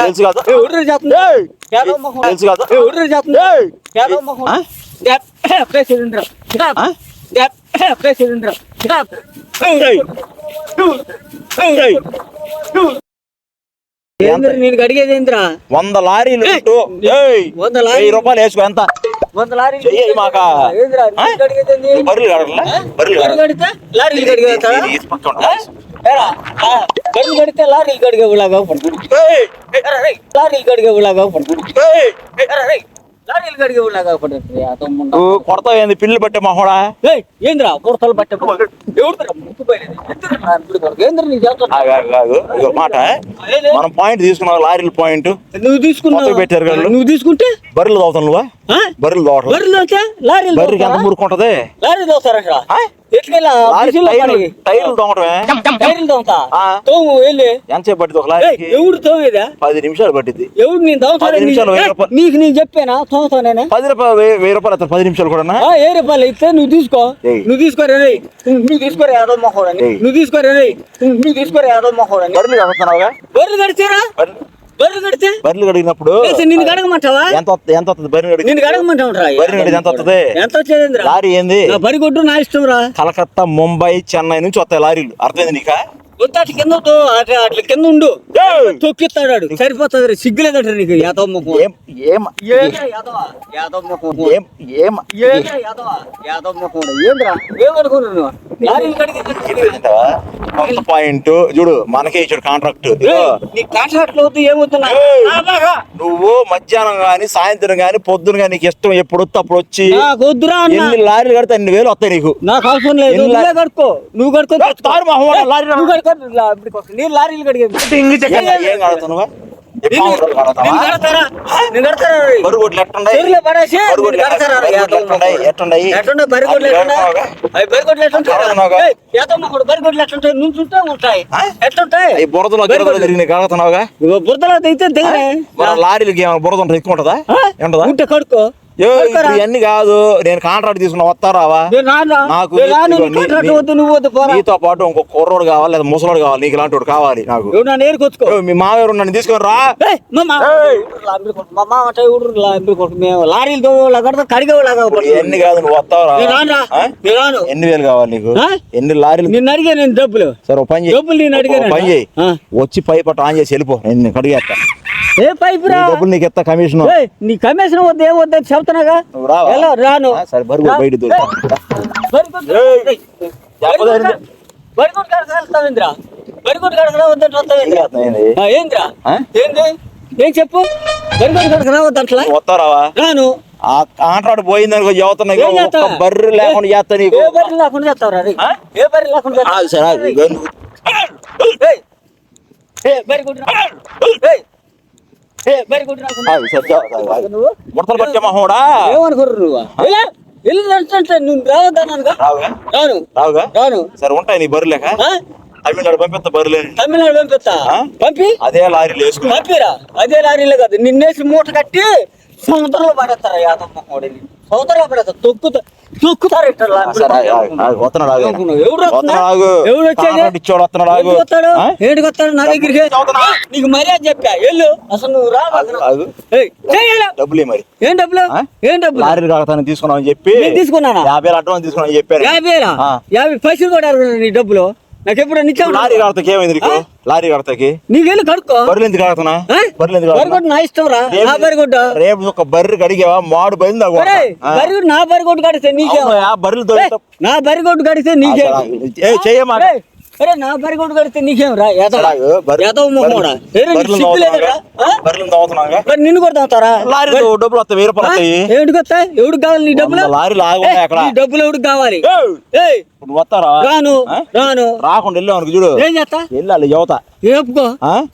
తెలుసు కదా తెలుసు కదా నేను అడిగేది ఏంద్రా 100 లారీలు 1000 రూపాయలు వేసుకో ఎంత 100 లారీ మాక బర్రెలు కడితే లారీలు కడితే లారీలు కడిగేలాగా లారీలు కడిగేలాగా లారీలు కడిగేలాగా కొడతావు ఏంది పిల్లు పట్టే మహోడా ఏంద్రా కొడతలు పట్టే మాట మనం పాయింట్ తీసుకున్నావు లారీల పాయింట్ నువ్వు తీసుకున్నావు పెట్టారు కదా నువ్వు తీసుకుంటే బర్రెలు తవ్వుతావు నువ్వా బర్రెలు తోట లారీలు బర్రెకి ఎంత మురుకుంటది లారీ తోస్తారా టైర్లు తోమటమే ఎంతసేపు పట్టింది ఒక లారీకి ఎవడు తోమేదా 10 నిమిషాలు పట్టింది ఎవడు నేను నీకు నేను చెప్పానా తోమతానే 10 రూపాయలు 1000 రూపాయలు 10 నిమిషాలు కూడా 1000 రూపాయలు ఇస్తే నువ్వు తీసుకోరా నువ్వు తీసుకోరా యాదవ్ మొహోడని నువ్వు తీసుకోరా యాదవ్ మొహోడని బర్రెలు కడుతున్నావుగా బర్రెలు కడితేరా బర్రెలు కడిగినప్పుడు నిన్ను కడగమంటావా ఎంత వస్తుంది బర్రెలు కడిగి నిన్ను కడగమంటావు బర్రెలు కడిగి ఎంత వస్తుంది ఎంత వచ్చేది లారీ ఏంది బరిగొడ్డు నా ఇష్టం రా కలకత్తా ముంబై చెన్నై నుంచి వస్తాయి లారీలు అర్థమైంది నీకా అట్లా కింద ఉండు తొక్కిస్తాడు సరిపోతుంది సిగ్గులేదట నీకు యాదవ్ ముఖం యాదవ్ ముఖం ఏంద్రా ఏమనుకున్నావు పాయింట్ చూడు మనకే ఇచ్చాడు కాంట్రాక్ట్ నీ కాంట్రాక్ట్ వద్దు ఏమవుతున్నా నువ్వు మధ్యాహ్నం గాని సాయంత్రం గాని పొద్దున గాని నీకు ఇష్టం ఎప్పుడు వస్తే అప్పుడు వచ్చి వద్దురా ఎన్ని లారీలు కడితే 2,000 వస్తాయి నీకు నాకు అవసరం లేదు కడుకో నువ్వు కడుకో నేను లారీలు కడిగేది ఏం కడుతున్నావా బురదలో అయితే లారీలకి బురద ఉంటుంది ఎక్కువ ఉంటుందా ఉంటే కడుకో ఇవన్నీ కాదు నేను కాంట్రాక్ట్ తీసుకున్నా వస్తారావా నాకు నీతో పాటు ఇంకో కుర్రోడు కావాలి లేదా ముసలోడు కావాలి నీకు ఇలాంటి వాడు కావాలి నాకు మీ మామయ్య నన్ను తీసుకొని రా లారీలు ఎన్ని కాదు నువ్వు వస్తావురా ఎన్ని వేలు కావాలి నీకు ఎన్ని లారీలు నిన్ను అడిగా నేను డబ్బులు సరే పని డబ్బులు నేను అడిగాను పని చేయి వచ్చి పైపు ఆన్ చేసి వెళ్ళిపో నేను కడిగేస్తా ఏ పైపు రా డబ్బులు నీకు ఎత్తా కమిషన్ నీ కమిషన్ వద్దు ఏమొద్దని చెప్తున్నాగా రాను సరే బరువు బయట ఏంద్రా ఏంది ఏం చెప్పు వస్తారావా రాను ఆ కాంట్రాక్ట్ పోయిందనుకో చదువుతున్నా బర్రె లేకుండా చేస్తా నీకు ఏ బర్రె లేకుండా చేస్తావురా ఏ బర్రె లేకుండా ముడతలు పట్టే మహోడా ఏమనుకోరు నువ్వు రాను సరే ఉంటాయి నీ బర్రె లేక తమిళనాడు పంపిస్తా బర్రెలే తమిళనాడు పంపి అదే లారీలు వేసుకుని పంపిరా అదే లారీలో కాదు నిన్నేసి మూట కట్టి సముద్రంలో పడేస్తారా యాదవ్ మొహోడిని సముద్రంలో పడేస్తారు తొక్కుతారు ఏంటికి వస్తాడు నా దగ్గరికి నీకు మర్యాద చెప్పా వెళ్ళు అసలు నువ్వు రా డబ్బులే మరి ఏం డబ్బులు లారీలు కడతాను తీసుకున్నావు చెప్పి తీసుకున్నాను 50,000 అడ్వాన్స్ తీసుకున్నావు చెప్పారు 50 పైసలు కూడా నీ డబ్బులు నాకు ఎప్పుడు లారీ కడతాకి ఏమైంది నీకు లారీ కడతాకి నీకెళ్ళి కడుక్కో బర్రెలు ఎందుకు కడుతున్నా బరిగొడ్డు నా ఇష్టం రా నా బరిగొడ్డు రేపు ఒక బర్రె కడిగావా మాడు బయలు బరిగొడ్డు నా బరిగొడ్డు కడితే నీకే బర్రెలు నా బరిగొడ్డు కడితే నీకే చేయమా అరే నా బరిగొడ్డు కడితే నీకేం రా యాదవ్ మొహోడా నిన్ను కూడా తాగుతారా డబ్బులు వస్తాయి 1000 రూపాయలు వస్తాయి ఎవడికి వస్తాయి ఎవడికి కావాలి నీ డబ్బులు లారీలు డబ్బులు ఎవడికి కావాలి వస్తారా రాను రాకుండా వెళ్ళావు చూడు ఏం చేస్తా వెళ్ళాలి యువత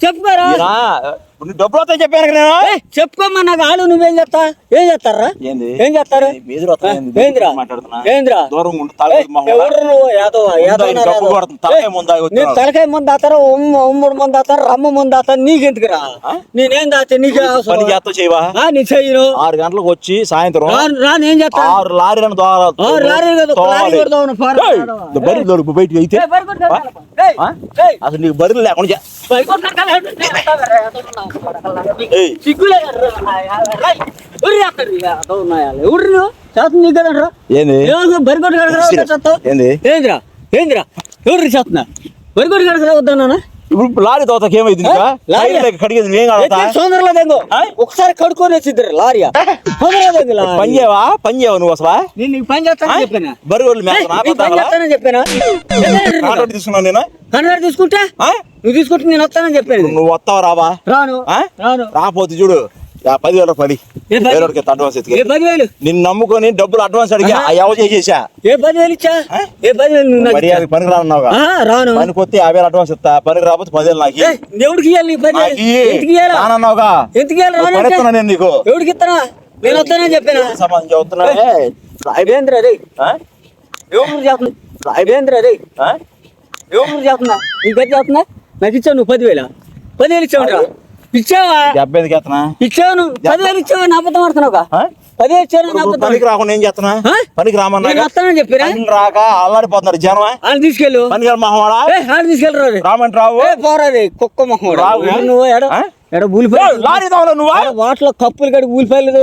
చెప్పుకోరా డబ్బులు వస్తాయి చెప్పాను నేను చెప్పుకోమా నాకు ఆడు నువ్వేం చేస్తా ఏం చేస్తారా ఏం చేస్తారు ఏంద్రా తలకాయ ముందు దాతారా ఉమ్మడి ముందు దాతారా రమ్మ ముందు దాతారా నీకెందుకు రా నేనేం దాచా నీకే చేయవా నీ చెయ్యను 6 గంటలకు వచ్చి సాయంత్రం రాను ఏం చేస్తా 6 లారీలను బయటికి అయితే అసలు నీకు బర్రెలు లేకుండా ఏయ్. ఎవరు చేస్తుంది నీకు కదరా ఏంది బరిగొట్టు కడగరా ఏంది ఏంద్రా ఏంద్రా ఎవరు చేస్తున్నా బరిగొట్టు కడగరా వద్దన్నా ఇప్పుడు లారీ తోతకి ఏమైంది ఇంకా? లారీ టైర్లు కడిగేది నేను కాదా? సోదరులో దెంగో ఒకసారి కడుక్కొని వచ్చిద్దరు లారియా సోదరులో పని చేయవా నువ్వు అసలు నేను నీకు పని చేస్తానని చెప్పానా బరిగొడ్లు నీకు పని చేస్తానని చెప్పానా కాంట్రాక్ట్ తీసుకున్నాను నేను కన్నడ తీసుకుంటా నువ్వు తీసుకుంటే నేను వస్తానని చెప్పాను నువ్వు వస్తావా రావా రాను రాను రాపోతే చూడు 10,000 పని వేరేవాడికి అడ్వాన్స్ ఎత్తుకే 10,000 నిన్ను నమ్ముకొని డబ్బులు అడ్వాన్స్ అడిగా అయ్యావ చేసేసా 10,000 ఇచ్చా 10,000 మరి అది పనికి రానున్నావుగా రాను పనికి వస్తే 50,000 అడ్వాన్స్ ఇస్తా పనికి రాకపోతే 10,000 నాకు ఎవడికి ఇవ్వాలి 10,000 రానన్నావుగా ఎందుకు ఇవ్వాలి పని ఇస్తున్నా నేను నీకు ఎవడికి ఇస్తానా నేను వస్తానని చెప్పాను సమాధానం చెబుతున్నా రాయవేంద్ర రే ఎవరు చెప్తున్నా రాయవేంద్ర రే ఎవరు చెప్తున్నా నీకు చెప్తున్నా నాకు ఇచ్చావు నువ్వు 10,000 ఇచ్చావు ఇచ్చావా డెబ్బైకి ఎత్తనా ఇచ్చావు నువ్వు 10,000 ఇచ్చావా నా అబద్ధం ఆడుతున్నావుగా 10,000 ఇచ్చాను నా అబద్ధం పనికి రాకుండా ఏం చేస్తున్నా పనికి రామన్నా నేను వస్తానని చెప్పారా రాక అల్లాడిపోతున్నారు జనం వాళ్ళు తీసుకెళ్ళు పనికి మహవాడా వాళ్ళు తీసుకెళ్ళరు రామంట రావు పోరాది కుక్క మొహం నువ్వు ఎడ ఊలిపోయి లారీ తోవలా నువ్వు వాటిలో కప్పులు కడి ఊలిపోయలేదు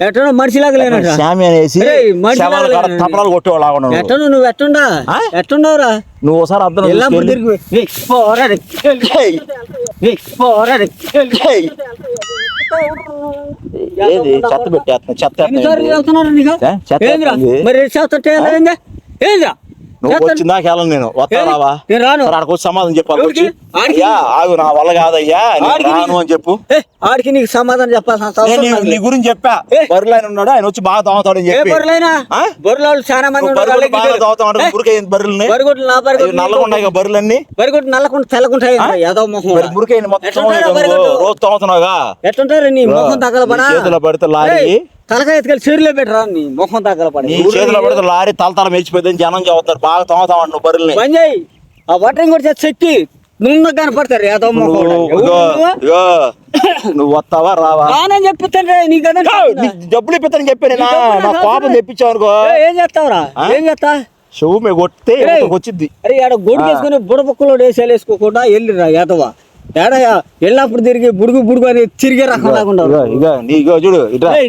ఎట్టనో మనిషిలాగా లేనట శామి అనేసి తపలాలు కొట్టేవాళ్ళు ఎట్టను నువ్వు ఎట్టుండవురా నువ్వు ఒకసారి అర్థం ఎల్లప్పుడు తిరిగి ఏది చెత్త పెట్టేస్తున్నా చెత్త మరి చేస్తుంటే ఏంద్రా నువ్వు వచ్చిందాక వెళ్ళను నేను వస్తావా నేను రాను అక్కడికి వచ్చి సమాధానం చెప్పాలి వచ్చి అయ్యా ఆగు నా వల్ల కాదయ్యా నేను రాను అని చెప్పు ఆడికి నీకు సమాధానం చెప్పాల్సిన నీ గురించి చెప్పా బర్రెలైన ఉన్నాడు ఆయన వచ్చి బాగా తాగుతాడు అని చెప్పి బొర్రెలు చాలా మంది బాగా తాగుతాడు మురికైంది బర్రెల్ని బరిగొడ్లు నా బరిగొడ్లు నల్లగుంటాయి బర్రెలన్నీ బరిగొడ్లు నల్లకుండా తెల్లకుంటాయి యాదవ మొహం మురికైన మొత్తం రోజు తాగుతున్నావుగా ఎట్లుంటారు నీ మొహం తగలబడా చేతిలో పడితే లారీ తలకాయ ఎత్తుకెళ్ళి చెరువులో పెట్టరా నీ మొహం తగలబడి నీ చేతిలో పడితే లారీ తల మెచ్చిపోయిందని జనం చదువుతారు బాగా తాగుతావు నువ్వు బర్రెల్ని పని చేయి ఆ వటరింగ్ కూడా చెక్కి నువ్వు కనపడతారు యాదవ మొహం నువ్వు వస్తావా రావా రానని చెప్తాను నీకు డబ్బులు ఇప్పిస్తానని చెప్పాను నా పాపం తెప్పించావు అనుకో ఏం చేస్తావురా ఏం చేస్తా షూ మే కొట్టే వచ్చింది అరే ఆడ గొడ్డు వేసుకుని బుడపక్కలో వేసేలు వేసుకోకుండా వెళ్ళిరా యాదవ ఏడయా ఎల్లప్పుడు తిరిగి బుడుగు అని తిరిగే రకం రాకుండా చూడు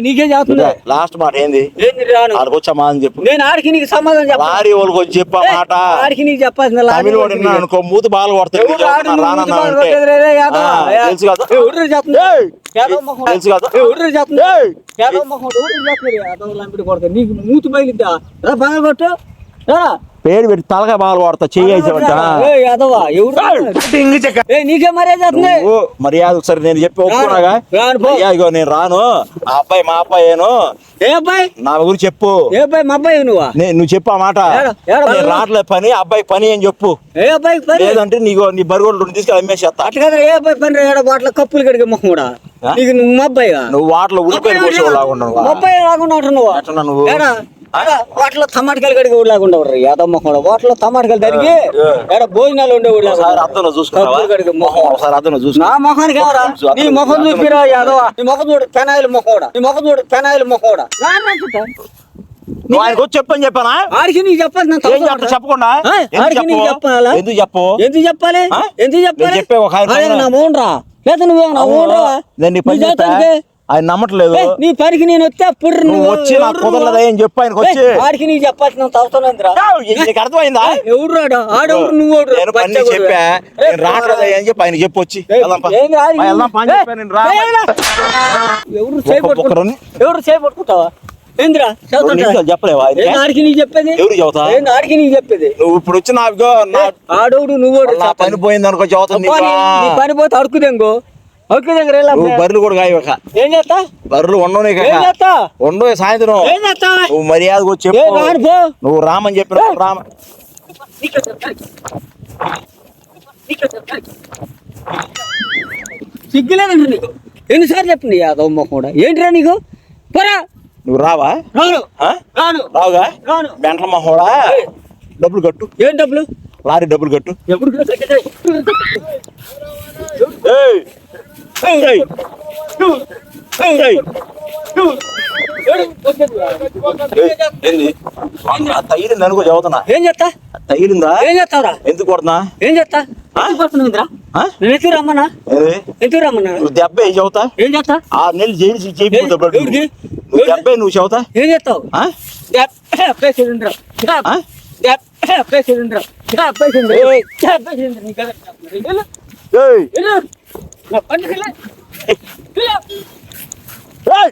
నీకే చేస్తున్నా లాస్ట్ మాట ఏంది ఆడికి వచ్చా మా అని చెప్పు నేను ఆడికి నీకు సమాధానం చెప్పాలి లారీ వాళ్ళకి వచ్చి చెప్పా మాట ఆడికి నీకు చెప్పాల్సిన తమిళ వాడు అనుకో మూతి బాగా కొడతాడు తెలుసు కదా నీకు మూతి బయలుద్దా రా బాగా కొట్టు పేరు పెట్టి తలకాయ బాగా కొడతా చెయ్యేసావంట నీకే మర్యాద మర్యాద ఒకసారి నేను చెప్పి ఒప్పుకున్నాగా ఇగో నేను రాను ఆ అబ్బాయి మా అబ్బాయేను ఏ అబ్బాయి నా గురించి చెప్పు ఏ అబ్బాయి మా అబ్బాయి నువ్వు చెప్పు ఆ మాట నేను రావట్లేదు పని అబ్బాయి పని అని చెప్పు ఏ అబ్బాయి పని లేదంటే నీ బరిగొడ్లు తీసుకెళ్ళి అమ్మేసేస్తా అట్లా కదా ఏ అబ్బాయి పని వాటిలో కప్పులు కడిగే మొహం కూడా నీకు నువ్వు మా అబ్బాయి నువ్వు వాటిలో ఉడిపోయిన కూర్చోలాగా అబ్బాయి లాగుండా నువ్వు వాటిలో టమాటకాయలు కడిగి ఊళ్ళకుండా యాదవ్ మొహం వాటిలో టమాటకాయలు తరిగి ఎక్కడ భోజనాలు ఉండే అర్థంలో చూసుకో నా మొహానికి ఎవరా నీ మొహం చూపిరా యాదవ నీ మొహం చూడు పెనాయిల మొహోడా నీ మొహం చూడు పెనాయిల మొహోడా నువ్వు ఆయనకు వచ్చి చెప్పని చెప్పానా ఆడికి నీకు చెప్పాలి చెప్పకుండా చెప్పాలా ఎందుకు చెప్పు ఎందుకు చెప్పాలి ఎందుకు చెప్పాలి చెప్పే ఒక నా మోహన్ రా లేదా నువ్వు నా మోహన్ రా ఆయన నమ్మట్లేదు నీ పనికి నేను వస్తే అప్పుడు నువ్వు వచ్చి నాకు కుదరలేదా అని చెప్పు ఆయనకు వచ్చి ఆడికి నీకు చెప్పాల్సిన అవసరం నీకు అర్థమైందా ఎవడు రాడు ఆడెవడు నువ్వు నేను పని చెప్పా నేను రావట్లేదా అని చెప్పి ఆయన చెప్పు వచ్చి ఎవరు చేపట్టుకుంటావా ఏంద్రా చెప్పలేవా ఆడికి నీకు చెప్పేది ఎవరు చదువుతా ఆడికి నీకు చెప్పేది నువ్వు ఇప్పుడు వచ్చి ఆడవుడు నువ్వు పని పోయింది అనుకో చదువుతుంది పని పోతే అడుకుదేంగో బర్రెలు కూడా కాయక ఏం చేస్తా బర్రెలు ఉండవు ఉండవు సాయంత్రం నువ్వు మర్యాద వచ్చి చెప్పు నువ్వు రామని చెప్పిన రామ సిగ్గులేదండి నీకు ఎన్నిసార్లు చెప్పింది యాదవ్ మొహం ఏంటిరా నీకు పరా నువ్వు రావా రావుగా బెంట్ల మొహోడా డబ్బులు కట్టు ఏం డబ్బులు లారీ డబ్బులు కట్టు ఎప్పుడు ఏంది తగిలింది అనుకో చదువుతున్నా. ఏం చేస్తా తగిలిందా? ఏం చేస్తావురా? ఎందుకు కొడుతున్నా? ఏం చేస్తా? పడుతున్నావురా? ఆ? నేను ఎత్తుకు రమ్మన్నా, ఏది? ఎత్తుకు రమ్మన్నా. నువ్వు దెబ్బ ఏ చదువుతా? ఏం చేస్తా? 6 నెలలు జైలు శిక్ష అయిపోతావు. ఎవరికి? నువ్వు దెబ్బ నువ్వు చదువుతా? ఏం చేస్తావు? ఆ? పేసేంద్ర ఆ? పేసేంద్ర ఏయ్. ఏయ్. నా పండుగ ఏయ్.